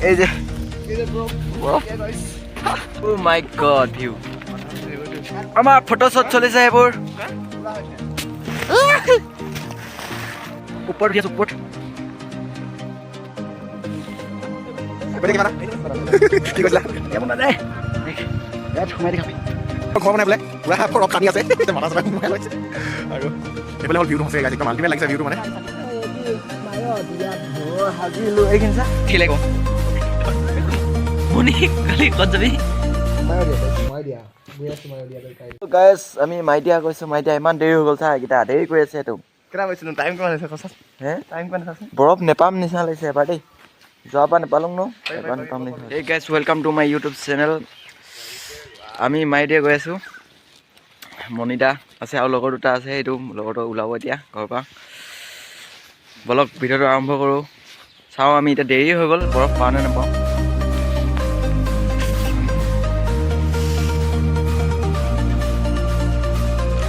এই যে ও মাই god view আমাৰ ফটো শট চলিছে এইবোৰ ওপৰ দিয়া ওপৰ কি কৈছিলা কেমন নাযায় ইয়াত সোমাই দেখাবি ঘৰ বনাই বোলে পুৰা ফৰক পানী আছে মাথা চাথা সোমাই লৈছে আৰু এইফালে হ'ল ভিউটো সঁচাকৈ গাইছে একদম আল্টিমেট লাগিছে ভিউটো মানে গাইছ আমি মাইদিয়া গৈছো মাইদিয়া ইমান দেৰি হৈ গ'ল চা এইকেইটা দেৰি কৰি আছে এইটো বৰফ নেপাম নিচিনা লাগিছে এবাৰ দেই যোৱাবাৰ নেপালোঁ ন এবাৰ নেপাম নিচিনা এই guys welcome to my YouTube channel আমি মাইদিয়া গৈ আছোঁ মণিদা আছে আৰু লগৰ দুটা আছে এইটো লগৰটো ওলাব এতিয়া ঘৰৰ পৰা বলক ভিডিঅ'টো আৰম্ভ কৰোঁ চাওঁ আমি এতিয়া দেৰি হৈ গ'ল বৰফ পাওঁ নে নাপাওঁ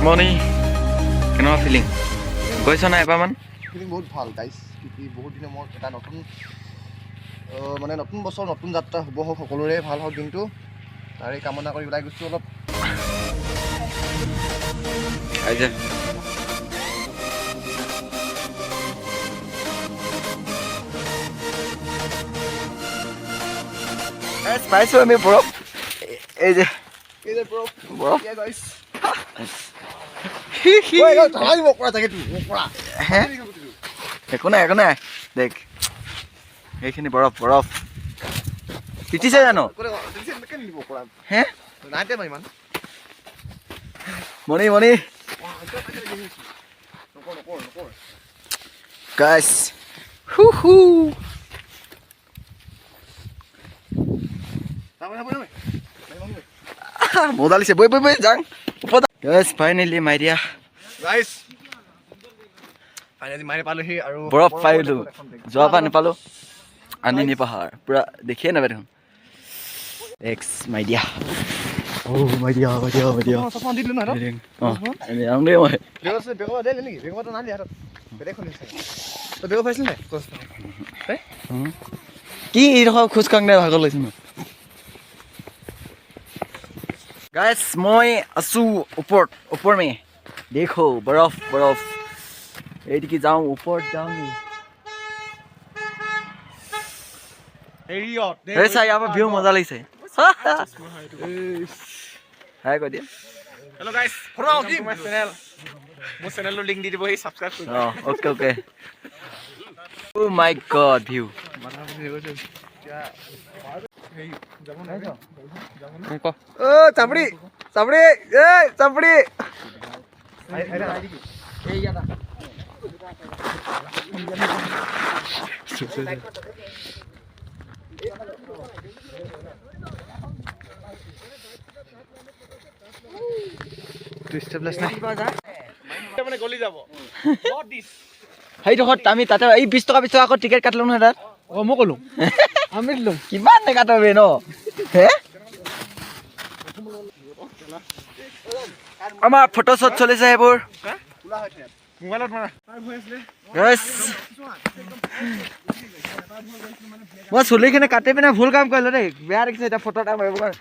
মণি কেনেকুৱা ফিলিং গৈছ না এবাৰমান ফিলিং বহুত ভাল গাইছ বহুত দিনৰ মূৰত এটা নতুন মানে নতুন বছৰ নতুন যাত্ৰা শুভ হওক সকলোৰে ভাল হওক দিনটো তাৰে কামনা কৰি ওলাই গৈছোঁ অলপ পাইছোঁ আমি বৰফ এই যে বৰফ একো নাই একো নাই দেখ সেইখিনি বৰফ বৰফ তিতিছে জানো হে মণি মণি গাইছ মজা লাগিছে বৈ বৈ বৈ যাওঁ গাইছ ফাইনেলি মাইদিয়া গাইছ ফাইনেলি মাৰি পালোহি আৰু বৰফ পাইলোঁ যোৱাবাৰ নেপালোঁ আনিনি পাহাৰ পূৰা দেখিয়ে নাপায় দেখোন এক্স মাইদিয়া মাইদিয়া মাইদিয়া মাইদিয়া কি এইডোখৰ খোজ কাঢ়োতে ভাগৰ লৈছোঁ ন গাইছ মই আছোঁ ওপৰত ওপৰ মে দেখো বৰফ বৰফ এইদিকে যাওঁ ওপৰত যাওঁ নি চাই ইয়াৰ পৰা ভিউ মজা লাগিছে হাই কৈ দিয়া হেল্ল' গাইছ মোৰ চেনেলটো লিংক দি দিব সেই ছাবস্ক্ৰাইব কৰিব অ'কে অ'কে ও মাই গড ভিউ চাপৰি চাপৰি এই চাপৰি সেইডোখৰত আমি তাতে এই 20 টকা আকৌ টিকেট কাটিলোঁ নহয় তাত মই ক'লো আমি দিলোঁ কিমান নেকাটবে ন হে আমাৰ ফটো শ্বট চলিছে এইবোৰ মই চুলিখিনি কাটি পিনে ভুল কাম কৰিলোঁ দেই বেয়া দেখিছে এতিয়া ফটো এটা মাৰিব কাৰণে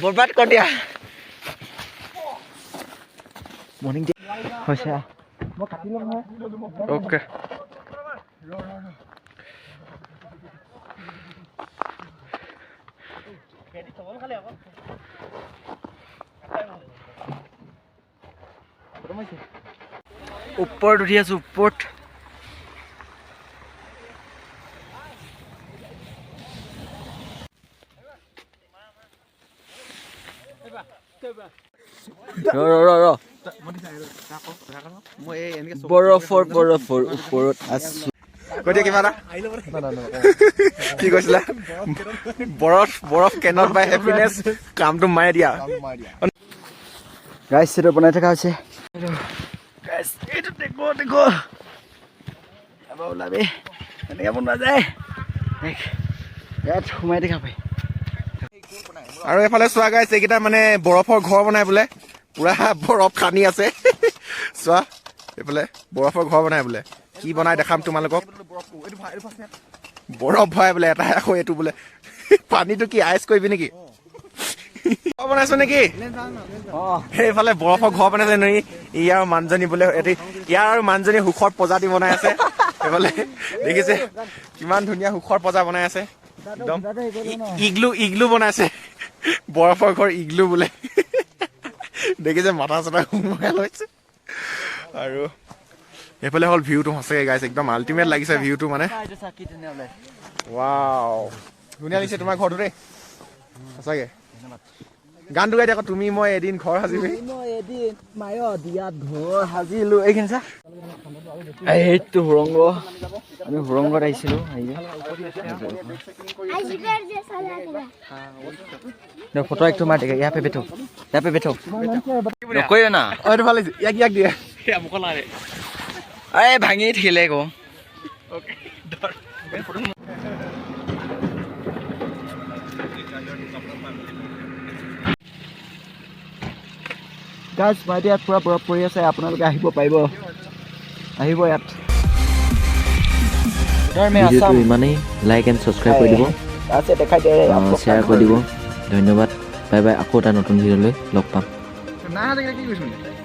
বৰবাদ কৰি দিয়া মৰ্ণিং হৈছে মই কাটি ল'ম নহয় অ'কে ওপৰত উঠি আছোঁ ওপৰত বৰফৰ বৰফৰ ওপৰত আছোঁ কৈ দিয়া কিবা এটা কি কৈছিলা বৰফ বৰফ কেনট বাই হেপিনেছ কামটো মাৰি দিয়া গাইছ এইটো বনাই থকা হৈছে গাইছ এইটো দেখো দেখো ওলাবি এনেকৈ বনোৱা যায় ইয়াত সোমাই দেখা পাই আৰু এইফালে চোৱা গাইছে এইকেইটা মানে বৰফৰ ঘৰ বনাই বোলে পুৰা বৰফ খানি আছে চোৱা এইফালে বৰফৰ ঘৰ বনাই বোলে কি বনাই দেখাম তোমালোকক বৰফ ভৰাই বোলে এটা আকৌ এইটো বোলে পানীটো কি আইচ কৰিবি নেকি ঘৰ বনাইছো নেকি সেইফালে বৰফৰ ঘৰ বনাইছে নেকি ইয়াৰ মানুহজনী বোলে ইয়াৰ আৰু মানুহজনী সুখৰ প্ৰজাতি বনাই আছে এইফালে দেখিছে কিমান ধুনীয়া সুখৰ প্ৰজা বনাই আছে একদম ইগলু বনাইছে বৰফৰ ঘৰ ইগলু বোলে দেখিছে মাথা চাথা সোমাই লৈছে আৰু এইফালে হ'ল ভিউটো সঁচাকৈ গাইছে একদম আল্টিমেট লাগিছে ভিউটো মানে ৱাও ধুনীয়া লাগিছে তোমাৰ ঘৰটো দেই সঁচাকৈ গানটো গাই আকৌ তুমি মই এদিন ঘৰ সাজিবি ঘৰ সাজিলো এইখিনি চা এইটো সুৰংগ আমি সুৰংগত আহিছিলোঁ ফটো একটু মাर देगा यहाँ पे बैठो कोई ना এইটো ভাল লাগিছে ইয়াক দিয়ে अरे भाঙি ठेले को গাইজ মই ইয়াত পুৰা বৰফ পৰি আছে আপোনালোকে আহিব পাৰিব আহিব ইয়াত ভিডিঅ'টো ইমানেই লাইক এণ্ড ছাবস্ক্ৰাইব কৰি দিব আছে দেখাই দিয়ে শ্বেয়াৰ কৰি দিব ধন্যবাদ বাই বাই আকৌ এটা নতুন ভিডিঅ'লৈ লগ পাম নাই কি কৈছো